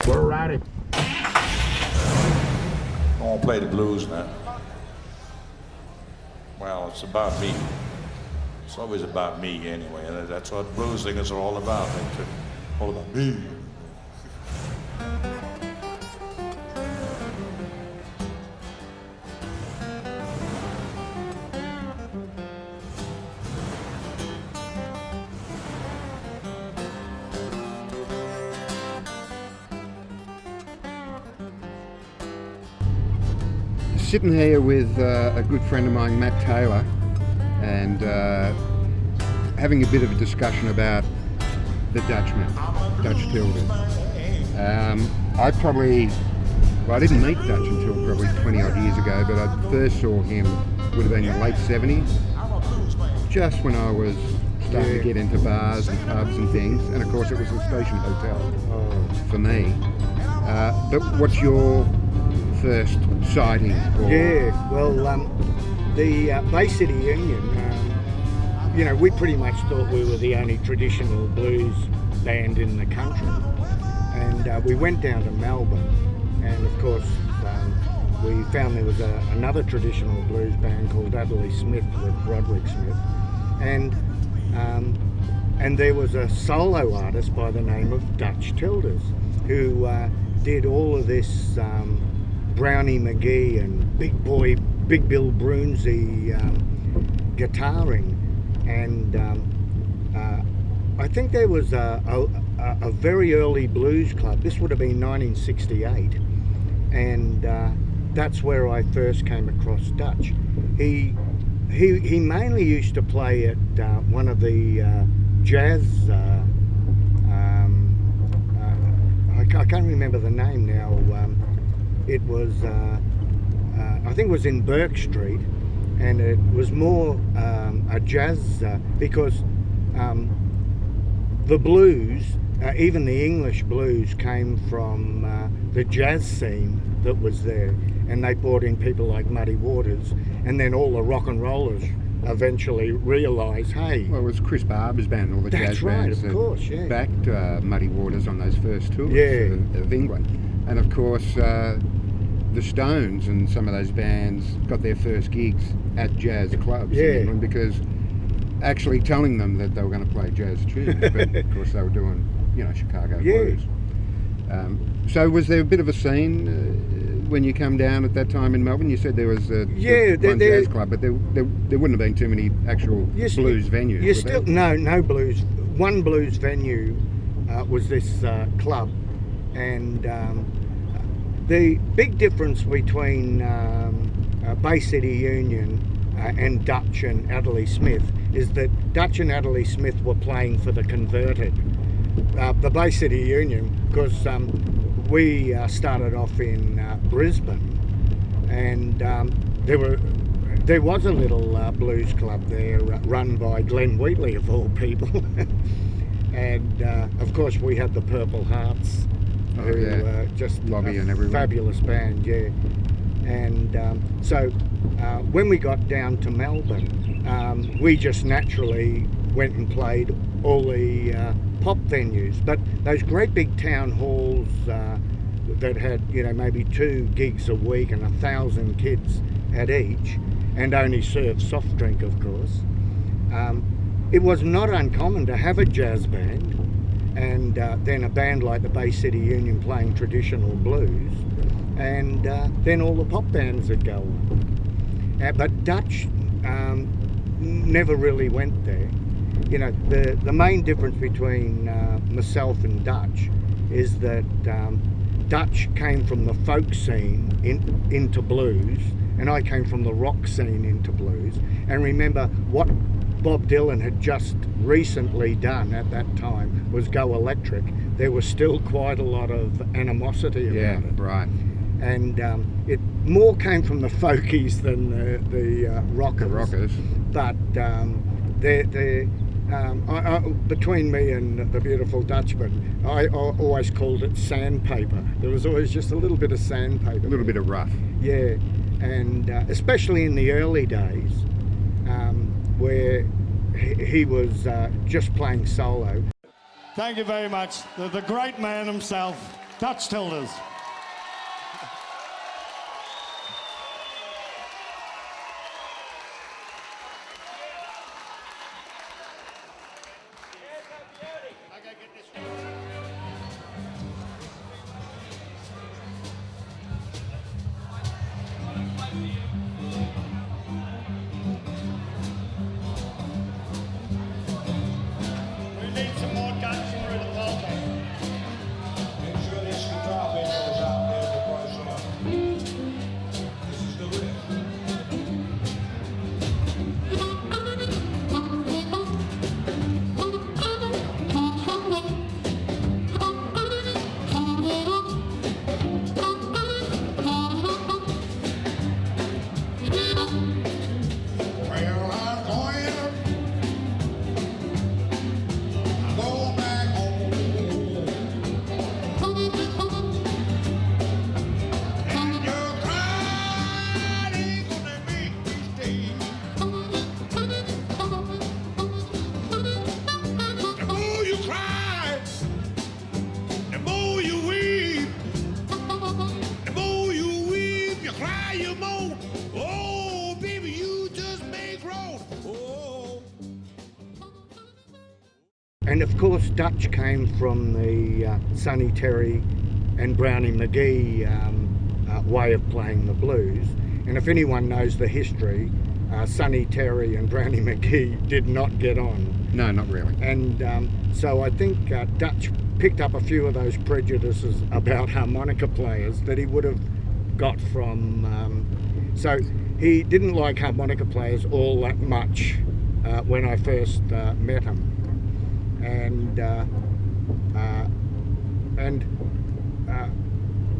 We're at it. I won't play the blues now. Well, it's about me. It's always about me anyway, and that's what blues singers are all about. They're all about me. Sitting here with a good friend of mine, Matt Taylor, and having a bit of a discussion about the Dutchman, Dutch Tilders. I didn't meet Dutch until probably 20 odd years ago, but I first saw him would have been in the late 70s, just when I was starting to get into bars and pubs and things, and of course it was a station hotel for me. But what's your first sighting? The Bay City Union, we pretty much thought we were the only traditional blues band in the country, and we went down to Melbourne, and of course we found there was another traditional blues band called Adderley Smith with Broderick Smith, and there was a solo artist by the name of Dutch Tilders who did all of this Brownie McGee and Big Bill Brunsey guitaring, and I think there was a very early blues club. This would have been 1968, and that's where I first came across Dutch. He mainly used to play at one of the jazz. I can't remember the name now. It was, I think it was in Burke Street, and it was more a jazz, because the blues, even the English blues, came from the jazz scene that was there, and they brought in people like Muddy Waters, and then all the rock and rollers eventually realised, hey... Well, it was Chris Barber's band, all the jazz bands of course, yeah. Backed Muddy Waters on those first tours of England. And of course, the Stones and some of those bands got their first gigs at jazz clubs in England, because actually telling them that they were going to play jazz tunes, but of course they were doing, Chicago blues. So was there a bit of a scene when you come down at that time in Melbourne? You said there was one jazz club, but there wouldn't have been too many actual blues venues. No blues. One blues venue was this club, and the big difference between Bay City Union and Dutch and Adderley Smith is that Dutch and Adderley Smith were playing for the converted. The Bay City Union, because we started off in Brisbane, and there was a little blues club there run by Glenn Wheatley of all people, and of course we had the Purple Hearts, who just Lobby a and everyone. Fabulous band, and so when we got down to Melbourne, we just naturally went and played all the pop venues, but those great big town halls that had maybe 2 gigs a week and 1,000 kids at each, and only served soft drink, of course. It was not uncommon to have a jazz band and then a band like the Bay City Union playing traditional blues, and then all the pop bands would go on. But Dutch never really went there. The main difference between myself and Dutch is that Dutch came from the folk scene into blues, and I came from the rock scene into blues. And remember, what Bob Dylan had just recently done at that time was go electric. There was still quite a lot of animosity about it. Right. And it more came from the folkies than the rockers. The rockers. But between me and the beautiful Dutchman, I always called it sandpaper. There was always just a little bit of sandpaper. A little bit of rough. Yeah, and especially in the early days, where he was just playing solo. Thank you very much. The great man himself, Dutch Tilders. And of course, Dutch came from the Sonny Terry and Brownie McGee way of playing the blues. And if anyone knows the history, Sonny Terry and Brownie McGee did not get on. No, not really. And so I think Dutch picked up a few of those prejudices about harmonica players that he would have got from... so he didn't like harmonica players all that much when I first met him. And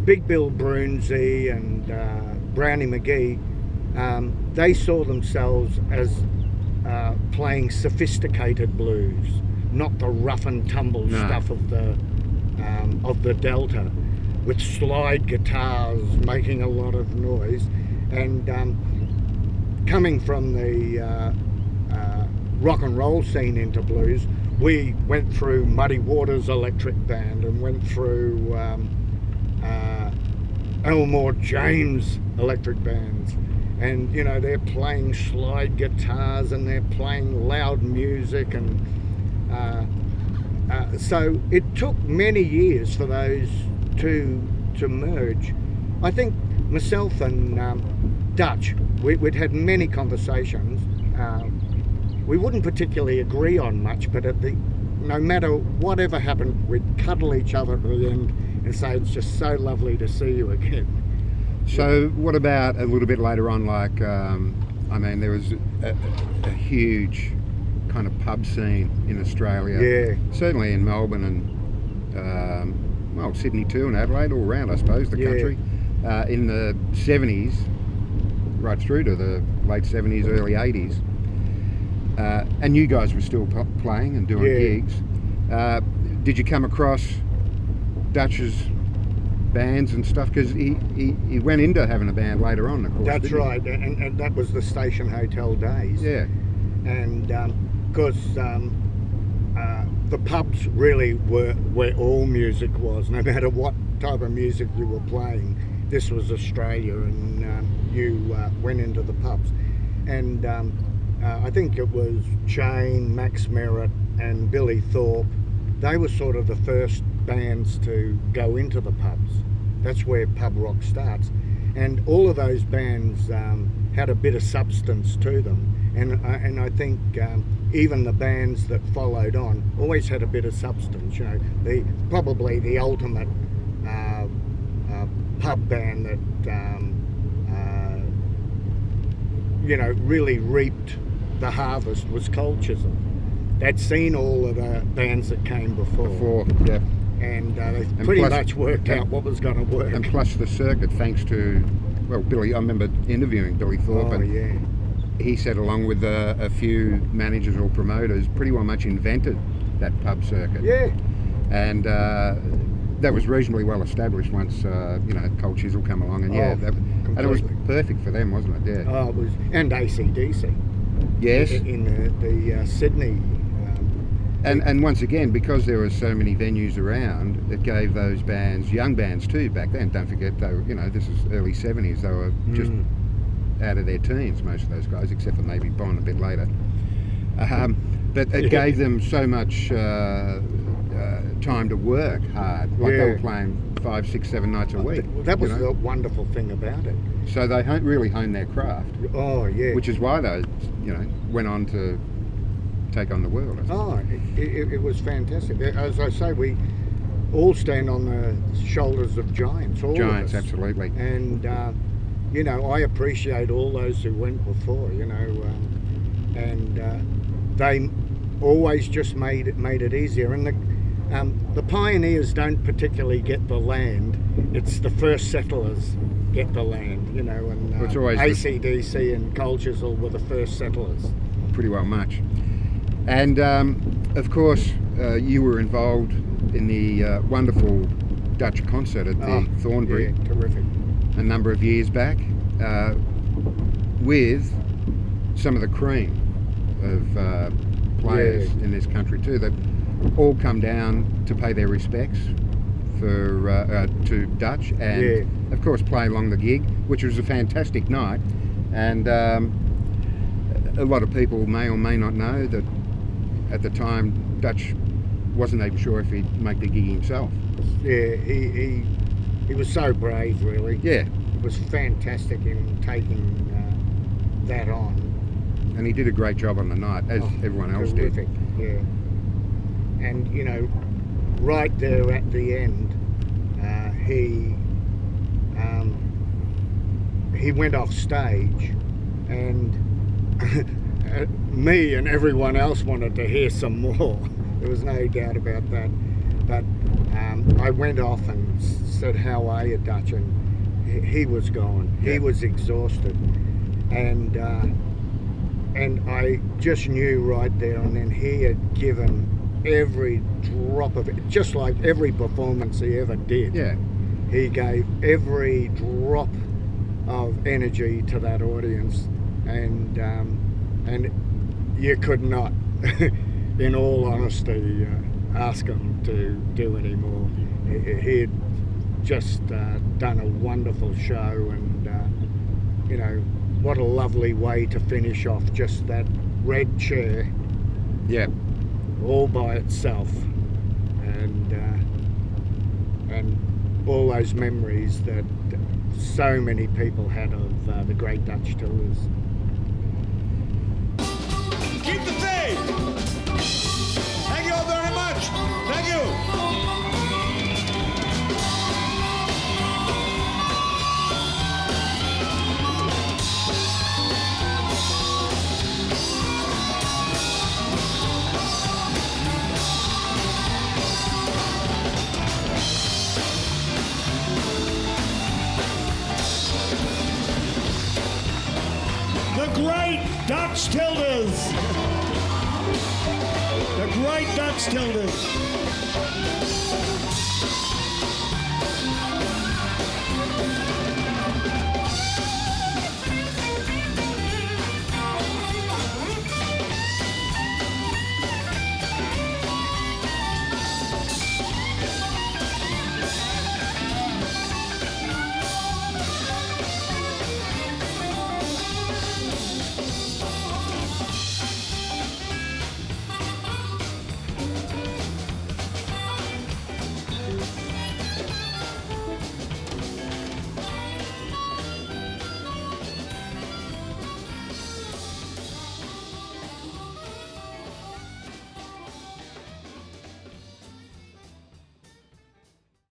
Big Bill Brunsey and Brownie McGee, they saw themselves as playing sophisticated blues, not the rough and tumble stuff of the Delta, with slide guitars making a lot of noise. And coming from the rock and roll scene into blues, we went through Muddy Waters Electric Band and went through Elmore James Electric Bands, and you know, they're playing slide guitars and they're playing loud music, and so it took many years for those two to merge. I think myself and Dutch, we'd had many conversations. We wouldn't particularly agree on much, but no matter whatever happened, we'd cuddle each other at the end and say, it's just so lovely to see you again. So what about a little bit later on, like, I mean, there was a huge kind of pub scene in Australia. Yeah. Certainly in Melbourne and, well, Sydney too, and Adelaide, all around, I suppose, the country. In the 70s, right through to the late 70s, early 80s. And you guys were still playing and doing gigs. Did you come across Dutch's bands and stuff? Because he went into having a band later on, of course. That's right, and that was the Station Hotel days. Yeah. And because the pubs really were where all music was, no matter what type of music you were playing. This was Australia, and you went into the pubs. And I think it was Jane, Max Merritt and Billy Thorpe. They were sort of the first bands to go into the pubs. That's where pub rock starts. And all of those bands had a bit of substance to them. And I think even the bands that followed on always had a bit of substance. You know, probably the ultimate pub band that you know, really reaped the harvest was Cold Chisel. They'd seen all of the bands that came before. Yeah. And they pretty much worked out what was going to work. And plus the circuit, thanks to, well, Billy, I remember interviewing Billy Thorpe. Oh, yeah. He said, along with a few managers or promoters, pretty well much invented that pub circuit. Yeah. And that was reasonably well established once, you know, Cold Chisel come along. And and it was perfect for them, wasn't it? Yeah. Oh, it was, and AC/DC. Yes. In the Sydney And once again, because there were so many venues around, it gave those bands, young bands too, back then. Don't forget, they were, this is early 70s. They were just out of their teens, most of those guys, except for maybe Bon a bit later. But it gave them so much time to work hard. Like they were playing 5, 6, 7 nights a week. That was the wonderful thing about it. So they really honed their craft. Oh, yeah. Which is why they, went on to take on the world. It was fantastic. As I say, we all stand on the shoulders of giants. All giants, of us. Absolutely. And I appreciate all those who went before. They always just made it easier. And the pioneers don't particularly get the land. It's the first settlers get the land. And it's always AC/DC and Coal Chisel were the first settlers. Pretty well much. And of course, you were involved in the wonderful Dutch concert at the Thornbury. Yeah, terrific. A number of years back, with some of the cream of players in this country too. They've all come down to pay their respects to Dutch, and of course play along the gig, which was a fantastic night. And a lot of people may or may not know that at the time Dutch wasn't even sure if he'd make the gig himself. Yeah, he was so brave, really. Yeah. It was fantastic in taking that on. And he did a great job on the night, as everyone else terrific. did. Yeah. And right there at the end, he went off stage, and me and everyone else wanted to hear some more. There was no doubt about that. But I went off and said, "How are you, Dutch?" And he was gone. Yeah. He was exhausted, and I just knew right there and then he had given every drop of it, just like every performance he ever did. Yeah. He gave every drop of energy to that audience, and you could not, in all honesty, ask him to do any more. He had just done a wonderful show, and what a lovely way to finish off, just that red chair. Yeah. All by itself, and all those memories that so many people had of the great Dutch Tilders. Keep the faith! Thank you all very much! Thank you! The great Dutch Tilders. The great Dutch Tilders.